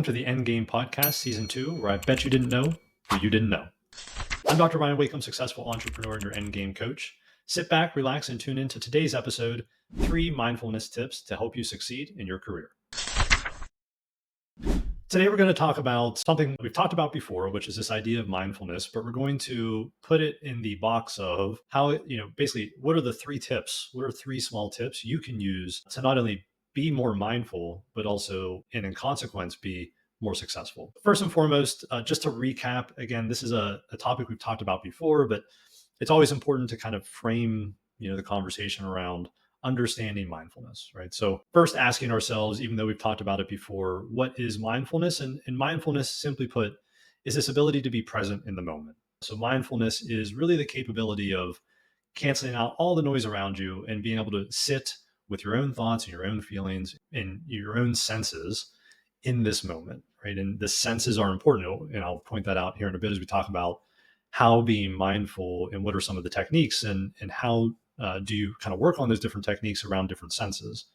to the Endgame Podcast, Season 2, where I bet you didn't know what you didn't know. I'm Dr. Ryan Wakeham, successful entrepreneur and your Endgame coach. Sit back, relax, and tune in to today's episode, 3 mindfulness tips to help you succeed in your career. Today, we're going to talk about something we've talked about before, which is this idea of mindfulness, but we're going to put it in the box of how, basically, what are the 3 tips? What are 3 small tips you can use to not only be more mindful, but also, and in consequence, be more successful? First and foremost, just to recap, again, this is a topic we've talked about before, but it's always important to kind of frame, the conversation around understanding mindfulness, right? So first asking ourselves, even though we've talked about it before, what is mindfulness? And mindfulness, simply put, is this ability to be present in the moment. So mindfulness is really the capability of canceling out all the noise around you and being able to sit with your own thoughts and your own feelings and your own senses in this moment, right? And the senses are important. And I'll point that out here in a bit as we talk about how being mindful and what are some of the techniques and how do you kind of work on those different techniques around different senses.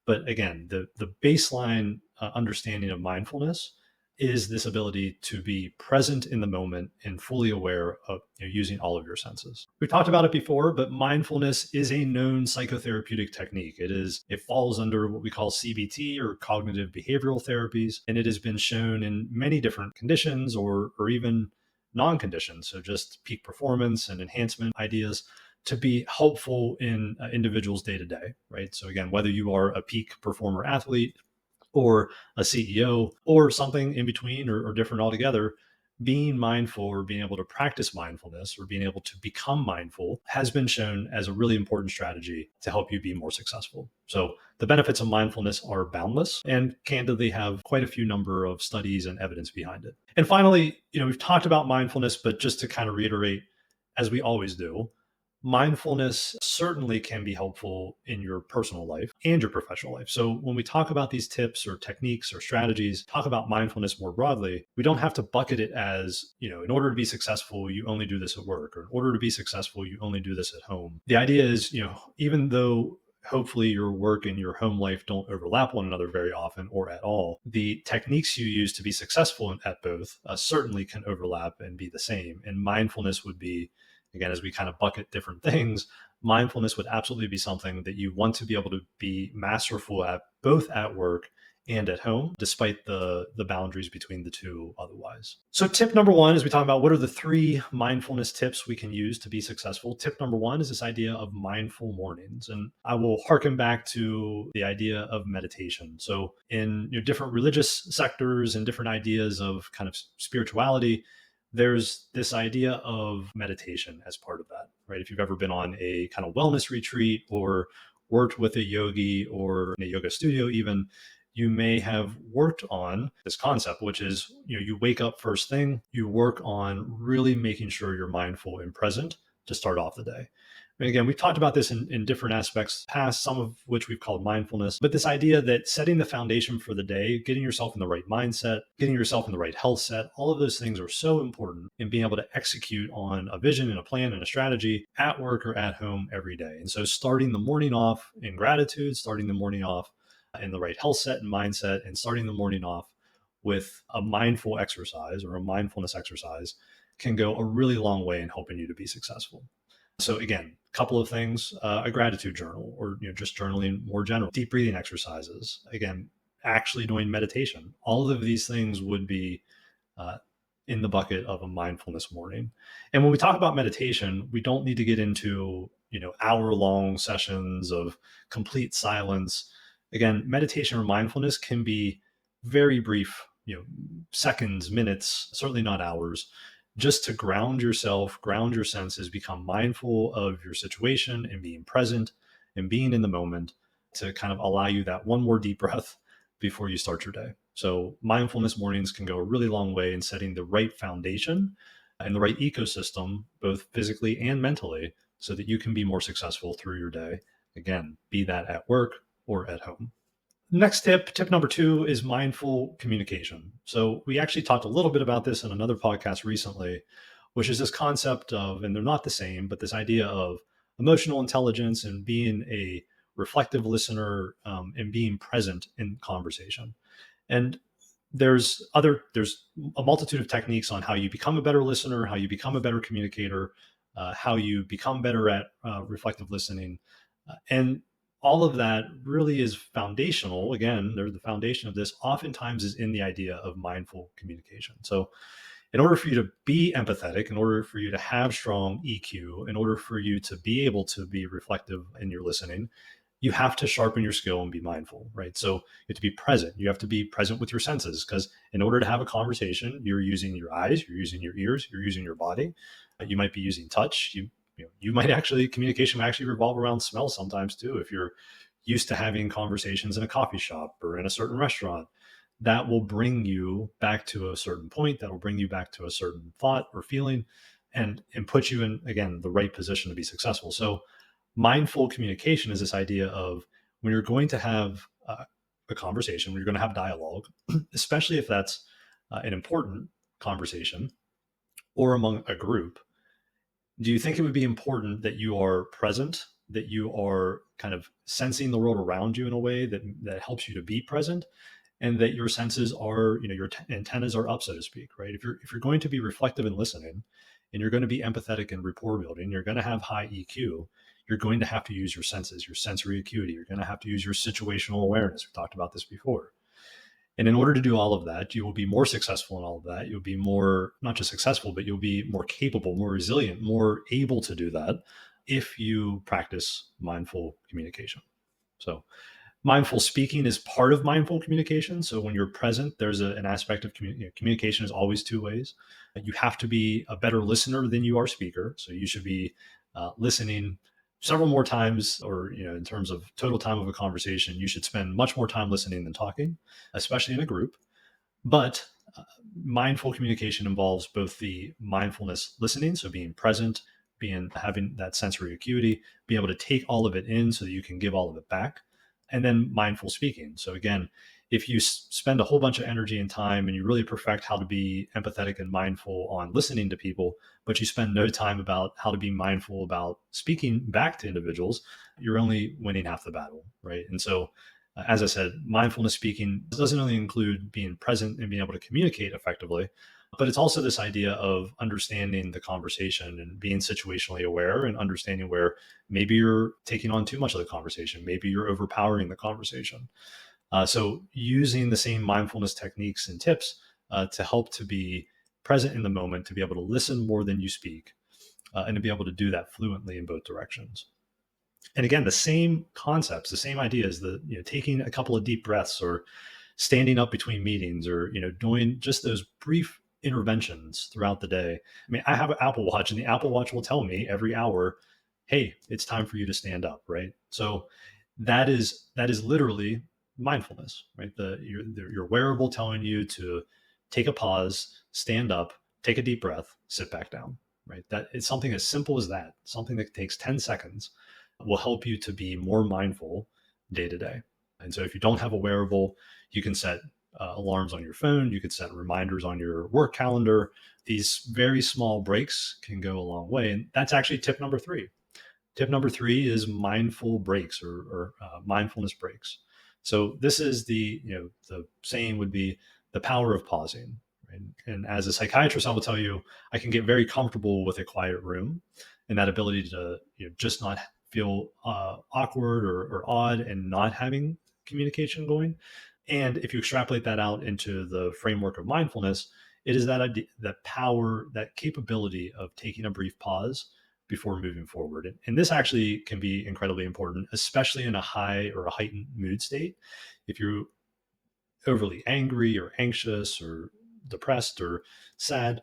But again, the baseline understanding of mindfulness is this ability to be present in the moment and fully aware of using all of your senses. We've talked about it before, but mindfulness is a known psychotherapeutic technique. It falls under what we call CBT, or cognitive behavioral therapies, and it has been shown in many different conditions or even non-conditions, so just peak performance and enhancement ideas, to be helpful in individuals day to day, right? So again, whether you are a peak performer athlete or a CEO or something in between or different altogether, being mindful or being able to practice mindfulness or being able to become mindful has been shown as a really important strategy to help you be more successful. So the benefits of mindfulness are boundless and candidly have quite a few number of studies and evidence behind it. And finally, we've talked about mindfulness, but just to kind of reiterate, as we always do, mindfulness certainly can be helpful in your personal life and your professional life. So when we talk about these tips or techniques or strategies, talk about mindfulness more broadly, we don't have to bucket it as, in order to be successful, you only do this at work, or in order to be successful, you only do this at home. The idea is, even though hopefully your work and your home life don't overlap one another very often or at all, the techniques you use to be successful at both certainly can overlap and be the same. And mindfulness would be, again, as we kind of bucket different things, mindfulness would absolutely be something that you want to be able to be masterful at, both at work and at home, despite the boundaries between the two otherwise. So tip number 1, as we talk about what are the 3 mindfulness tips we can use to be successful, tip number 1 is this idea of mindful mornings. And I will harken back to the idea of meditation. So in different religious sectors and different ideas of kind of spirituality, there's this idea of meditation as part of that, right? If you've ever been on a kind of wellness retreat or worked with a yogi or in a yoga studio even, you may have worked on this concept, which is, you wake up first thing, you work on really making sure you're mindful and present to start off the day. And again, we've talked about this in different aspects past, some of which we've called mindfulness, but this idea that setting the foundation for the day, getting yourself in the right mindset, getting yourself in the right health set, all of those things are so important in being able to execute on a vision and a plan and a strategy at work or at home every day. And so starting the morning off in gratitude, starting the morning off in the right health set and mindset, and starting the morning off with a mindful exercise or a mindfulness exercise can go a really long way in helping you to be successful. So again, a couple of things, a gratitude journal, or just journaling more general, deep breathing exercises, again, actually doing meditation. All of these things would be in the bucket of a mindfulness morning. And when we talk about meditation, we don't need to get into, hour-long sessions of complete silence. Again, meditation or mindfulness can be very brief, seconds, minutes, certainly not hours, just to ground yourself, ground your senses, become mindful of your situation and being present and being in the moment, to kind of allow you that one more deep breath before you start your day. So mindfulness mornings can go a really long way in setting the right foundation and the right ecosystem, both physically and mentally, so that you can be more successful through your day. Again, be that at work or at home. Next tip number 2 is mindful communication. So we actually talked a little bit about this in another podcast recently, which is this concept of, and they're not the same, but this idea of emotional intelligence and being a reflective listener and being present in conversation. And there's a multitude of techniques on how you become a better listener, how you become a better communicator, how you become better at reflective listening, and all of that really is foundational. Again, they're the foundation of this. Oftentimes, is in the idea of mindful communication. So, in order for you to be empathetic, in order for you to have strong EQ, in order for you to be able to be reflective in your listening, you have to sharpen your skill and be mindful, right? So you have to be present. You have to be present with your senses, because in order to have a conversation, you're using your eyes, you're using your ears, you're using your body. You might be using touch. You might actually, communication might actually revolve around smell sometimes too. If you're used to having conversations in a coffee shop or in a certain restaurant, that will bring you back to a certain point. That will bring you back to a certain thought or feeling, and put you in, again, the right position to be successful. So mindful communication is this idea of when you're going to have a conversation, when you're going to have dialogue, especially if that's an important conversation or among a group, do you think it would be important that you are present, that you are kind of sensing the world around you in a way that helps you to be present, and that your senses are, your antennas are up, so to speak, right? If you're going to be reflective and listening, and you're going to be empathetic and rapport building, you're going to have high EQ, you're going to have to use your senses, your sensory acuity. You're going to have to use your situational awareness. We talked about this before. And in order to do all of that, you will be more successful in all of that. You'll be more, not just successful, but you'll be more capable, more resilient, more able to do that if you practice mindful communication. So mindful speaking is part of mindful communication. So when you're present, there's an aspect of communication is always two ways. You have to be a better listener than you are speaker. So you should be listening several more times, or in terms of total time of a conversation, you should spend much more time listening than talking, especially in a group. But mindful communication involves both the mindfulness listening, so being present, having that sensory acuity, be able to take all of it in so that you can give all of it back, and then mindful speaking. So again, if you spend a whole bunch of energy and time and you really perfect how to be empathetic and mindful on listening to people, but you spend no time about how to be mindful about speaking back to individuals, you're only winning half the battle, right? And so as I said, mindfulness speaking doesn't only include being present and being able to communicate effectively, but it's also this idea of understanding the conversation and being situationally aware and understanding where maybe you're taking on too much of the conversation, maybe you're overpowering the conversation. So using the same mindfulness techniques and tips to help to be present in the moment, to be able to listen more than you speak, and to be able to do that fluently in both directions. And again, the same concepts, the same ideas, taking a couple of deep breaths, or standing up between meetings, or doing just those brief interventions throughout the day. I mean, I have an Apple Watch, and the Apple Watch will tell me every hour, hey, it's time for you to stand up, right? So that is literally mindfulness, right? Your wearable telling you to take a pause, stand up, take a deep breath, sit back down, right? That it's something as simple as that, something that takes 10 seconds will help you to be more mindful day to day. And so if you don't have a wearable, you can set alarms on your phone. You could set reminders on your work calendar. These very small breaks can go a long way. And that's actually tip number 3. Tip number 3 is mindful breaks, or mindfulness breaks. So this is the saying would be the power of pausing. Right? And as a psychiatrist, I will tell you, I can get very comfortable with a quiet room and that ability to just not feel awkward or odd and not having communication going. And if you extrapolate that out into the framework of mindfulness, it is that idea, that power, that capability of taking a brief pause before moving forward. And this actually can be incredibly important, especially in a high or a heightened mood state. If you're overly angry or anxious or depressed or sad,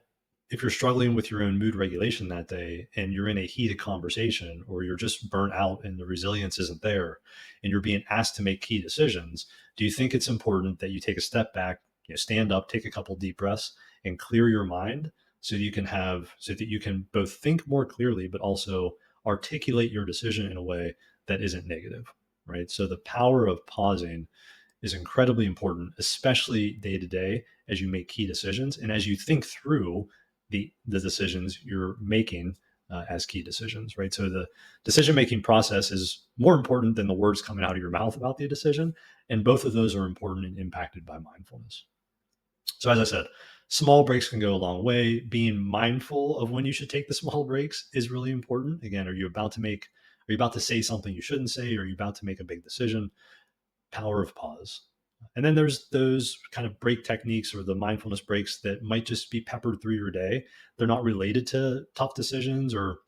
if you're struggling with your own mood regulation that day, and you're in a heated conversation, or you're just burnt out and the resilience isn't there, and you're being asked to make key decisions, do you think it's important that you take a step back, stand up, take a couple deep breaths, and clear your mind so that you can both think more clearly, but also articulate your decision in a way that isn't negative, right? So the power of pausing is incredibly important, especially day to day, as you make key decisions and as you think through the decisions you're making as key decisions, right? So the decision making process is more important than the words coming out of your mouth about the decision, and both of those are important and impacted by mindfulness. So as I said, small breaks can go a long way. Being mindful of when you should take the small breaks is really important. Again, are you about to say something you shouldn't say? Or are you about to make a big decision? Power of pause. And then there's those kind of break techniques or the mindfulness breaks that might just be peppered through your day. They're not related to tough decisions or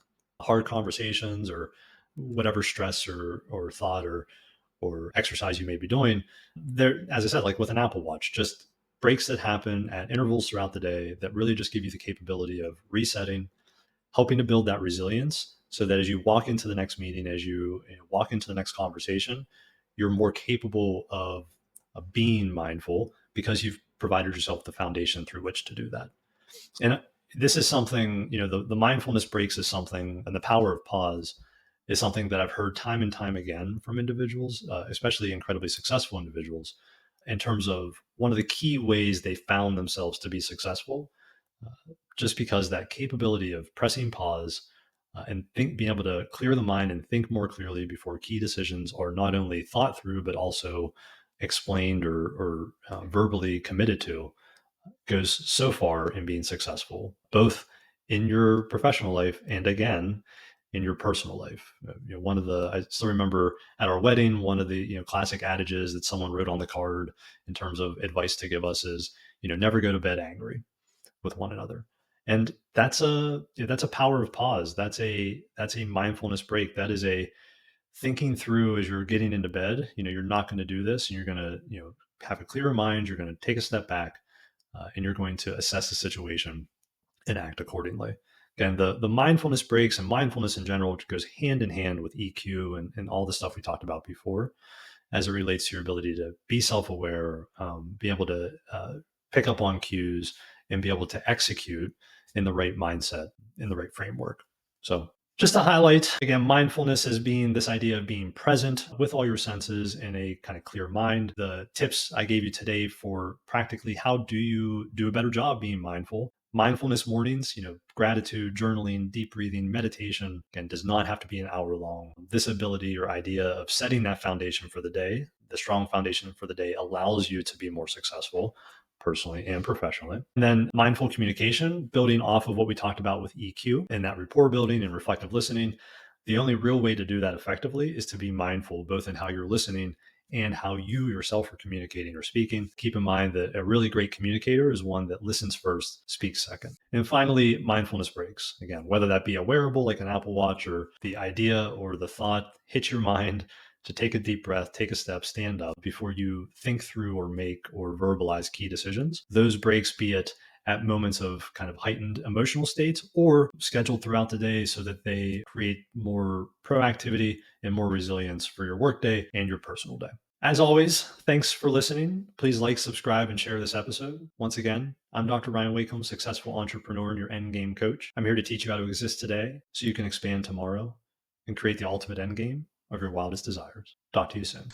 hard conversations or whatever stress or thought or exercise you may be doing. There, as I said, like with an Apple Watch, just breaks that happen at intervals throughout the day that really just give you the capability of resetting, helping to build that resilience so that as you walk into the next meeting, as you walk into the next conversation, you're more capable of being mindful because you've provided yourself the foundation through which to do that. And this is something, the mindfulness breaks is something, and the power of pause is something that I've heard time and time again from individuals, especially incredibly successful individuals, in terms of one of the key ways they found themselves to be successful, just because that capability of pressing pause and being able to clear the mind and think more clearly before key decisions are not only thought through, but also explained or verbally committed to goes so far in being successful, both in your professional life and again in your personal life. One of the I still remember at our wedding, one of the classic adages that someone wrote on the card in terms of advice to give us is never go to bed angry with one another. And that's a power of pause. That's a mindfulness break. That is a thinking through as you're getting into bed. You're not going to do this, and you're going to have a clearer mind. You're going to take a step back, and you're going to assess the situation and act accordingly. Again, the mindfulness breaks and mindfulness in general, which goes hand in hand with EQ and all the stuff we talked about before, as it relates to your ability to be self-aware, be able to pick up on cues, and be able to execute in the right mindset, in the right framework. So just to highlight again, mindfulness as being this idea of being present with all your senses in a kind of clear mind. The tips I gave you today for practically how do you do a better job being mindful. Mindfulness mornings, gratitude, journaling, deep breathing, meditation, again, does not have to be an hour long. This ability or idea of setting that foundation for the day, the strong foundation for the day, allows you to be more successful personally and professionally. And then mindful communication, building off of what we talked about with EQ and that rapport building and reflective listening. The only real way to do that effectively is to be mindful, both in how you're listening and how you yourself are communicating or speaking. Keep in mind that a really great communicator is one that listens first, speaks second. And finally, mindfulness breaks. Again, whether that be a wearable like an Apple Watch or the idea or the thought hits your mind, to take a deep breath, take a step, stand up before you think through or make or verbalize key decisions. Those breaks, be it at moments of kind of heightened emotional states or scheduled throughout the day so that they create more proactivity and more resilience for your workday and your personal day. As always, thanks for listening. Please like, subscribe, and share this episode. Once again, I'm Dr. Ryan Wakeham, successful entrepreneur and your endgame coach. I'm here to teach you how to exist today so you can expand tomorrow and create the ultimate endgame of your wildest desires. Talk to you soon.